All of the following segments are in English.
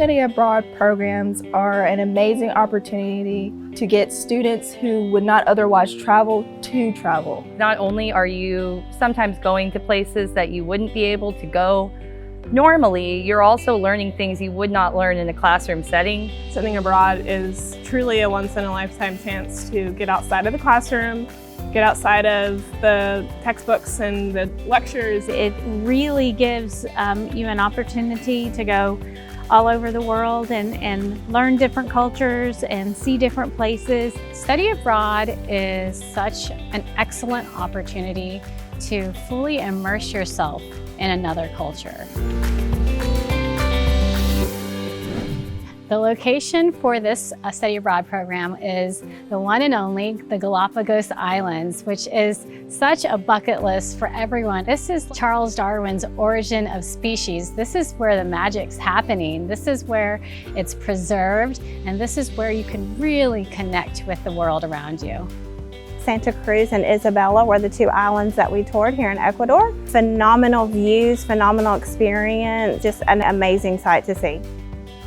Study abroad programs are an amazing opportunity to get students who would not otherwise travel to travel. Not only are you sometimes going to places that you wouldn't be able to go normally, you're also learning things you would not learn in a classroom setting. Studying abroad is truly a once-in-a-lifetime chance to get outside of the classroom, get outside of the textbooks and the lectures. It really gives you an opportunity to go all over the world and learn different cultures and see different places. Study abroad is such an excellent opportunity to fully immerse yourself in another culture. The location for this study abroad program is the one and only the Galapagos Islands, which is such a bucket list for everyone. This is Charles Darwin's Origin of Species. This is where the magic's happening. This is where it's preserved, and this is where you can really connect with the world around you. Santa Cruz and Isabela were the two islands that we toured here in Ecuador. Phenomenal views, phenomenal experience, just an amazing sight to see.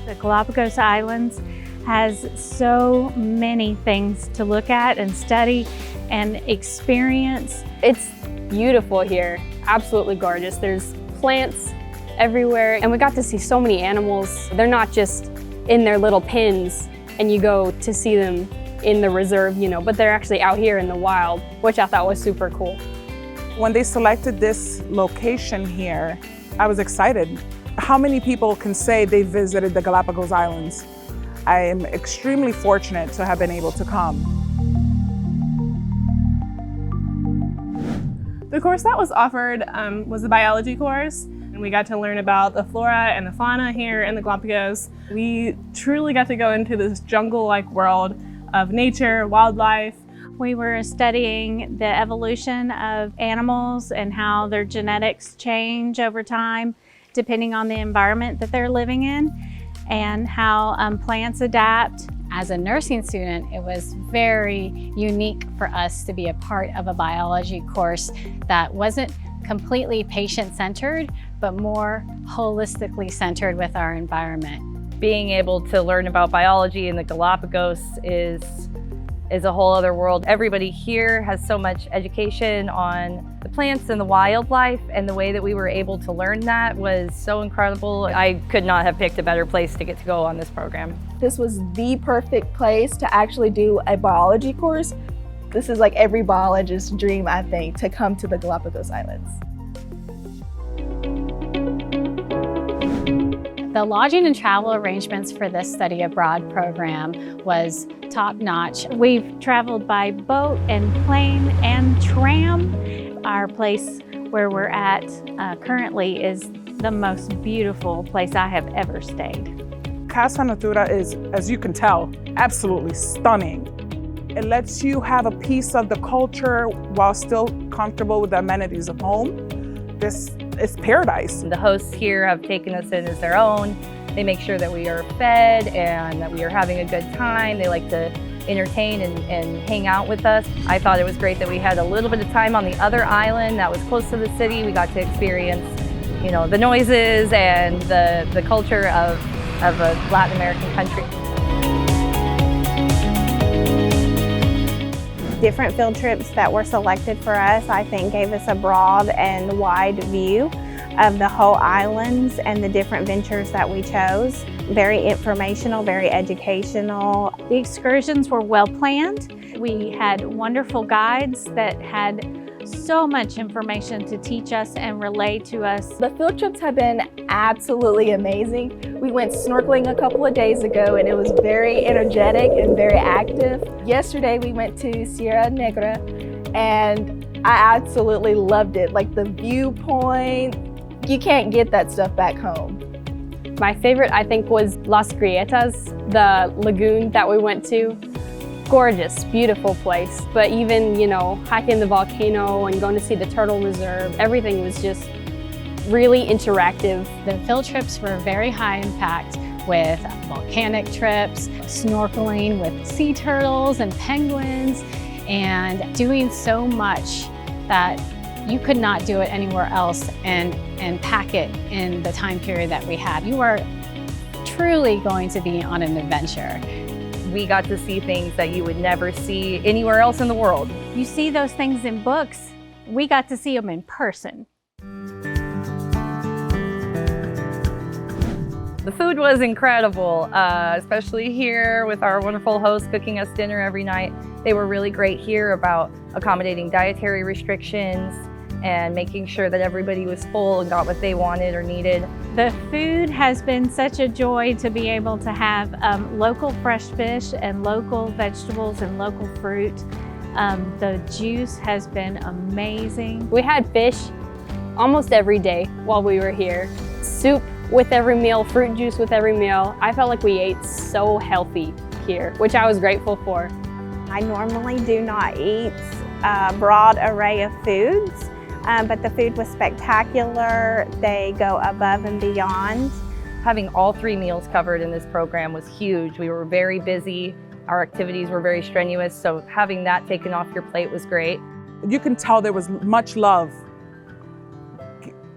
The Galapagos Islands has so many things to look at and study and experience. It's beautiful here, absolutely gorgeous. There's plants everywhere, and we got to see so many animals. They're not just in their little pens and you go to see them in the reserve, but they're actually out here in the wild, which I thought was super cool. When they selected this location here, I was excited. How many people can say they visited the Galapagos Islands? I am extremely fortunate to have been able to come. The course that was offered was a biology course, and we got to learn about the flora and the fauna here in the Galapagos. We truly got to go into this jungle-like world of nature, wildlife. We were studying the evolution of animals and how their genetics change over time depending on the environment that they're living in, and how plants adapt. As a nursing student, it was very unique for us to be a part of a biology course that wasn't completely patient-centered, but more holistically centered with our environment. Being able to learn about biology in the Galapagos is a whole other world. Everybody here has so much education on the plants and the wildlife, and the way that we were able to learn that was so incredible. I could not have picked a better place to get to go on this program. This was the perfect place to actually do a biology course. This is like every biologist's dream, I think, to come to the Galapagos Islands. The lodging and travel arrangements for this study abroad program was top-notch. We've traveled by boat and plane and tram. Our place where we're at currently is the most beautiful place I have ever stayed. Casa Natura is, as you can tell, absolutely stunning. It lets you have a piece of the culture while still comfortable with the amenities of home. This is paradise. The hosts here have taken us in as their own. They make sure that we are fed and that we are having a good time. They like to entertain and hang out with us. I thought it was great that we had a little bit of time on the other island that was close to the city. We got to experience, the noises and the culture of a Latin American country. Different field trips that were selected for us, I think, gave us a broad and wide view of the whole islands and the different ventures that we chose. Very informational, very educational. The excursions were well planned. We had wonderful guides that had so much information to teach us and relay to us. The field trips have been absolutely amazing. We went snorkeling a couple of days ago, and it was very energetic and very active. Yesterday we went to Sierra Negra, and I absolutely loved it. Like the viewpoint, you can't get that stuff back home. My favorite, I think, was Las Grietas, the lagoon that we went to. Gorgeous, beautiful place. But even, hiking the volcano and going to see the turtle reserve, everything was just really interactive. The field trips were very high impact with volcanic trips, snorkeling with sea turtles and penguins, and doing so much that you could not do it anywhere else and pack it in the time period that we had. You are truly going to be on an adventure. We got to see things that you would never see anywhere else in the world. You see those things in books. We got to see them in person. The food was incredible, especially here with our wonderful hosts cooking us dinner every night. They were really great here about accommodating dietary restrictions and making sure that everybody was full and got what they wanted or needed. The food has been such a joy to be able to have local fresh fish and local vegetables and local fruit. The juice has been amazing. We had fish almost every day while we were here. Soup with every meal, fruit juice with every meal. I felt like we ate so healthy here, which I was grateful for. I normally do not eat a broad array of foods, but the food was spectacular. They go above and beyond. Having all 3 meals covered in this program was huge. We were very busy. Our activities were very strenuous, so having that taken off your plate was great. You can tell there was much love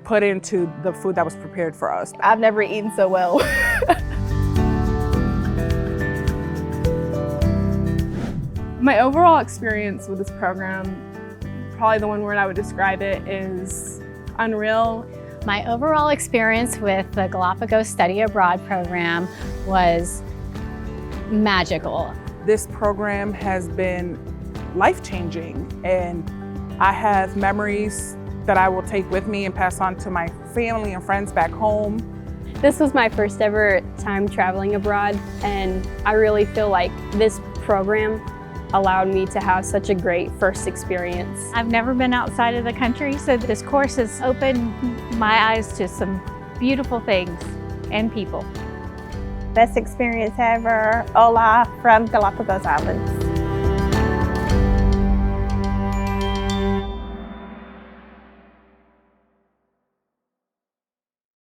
put into the food that was prepared for us. I've never eaten so well. My overall experience with this program, probably the one word I would describe it is unreal. My overall experience with the Galapagos Study Abroad program was magical. This program has been life-changing, and I have memories that I will take with me and pass on to my family and friends back home. This was my first ever time traveling abroad, and I really feel like this program allowed me to have such a great first experience. I've never been outside of the country, so this course has opened my eyes to some beautiful things and people. Best experience ever. Hola from Galapagos Islands.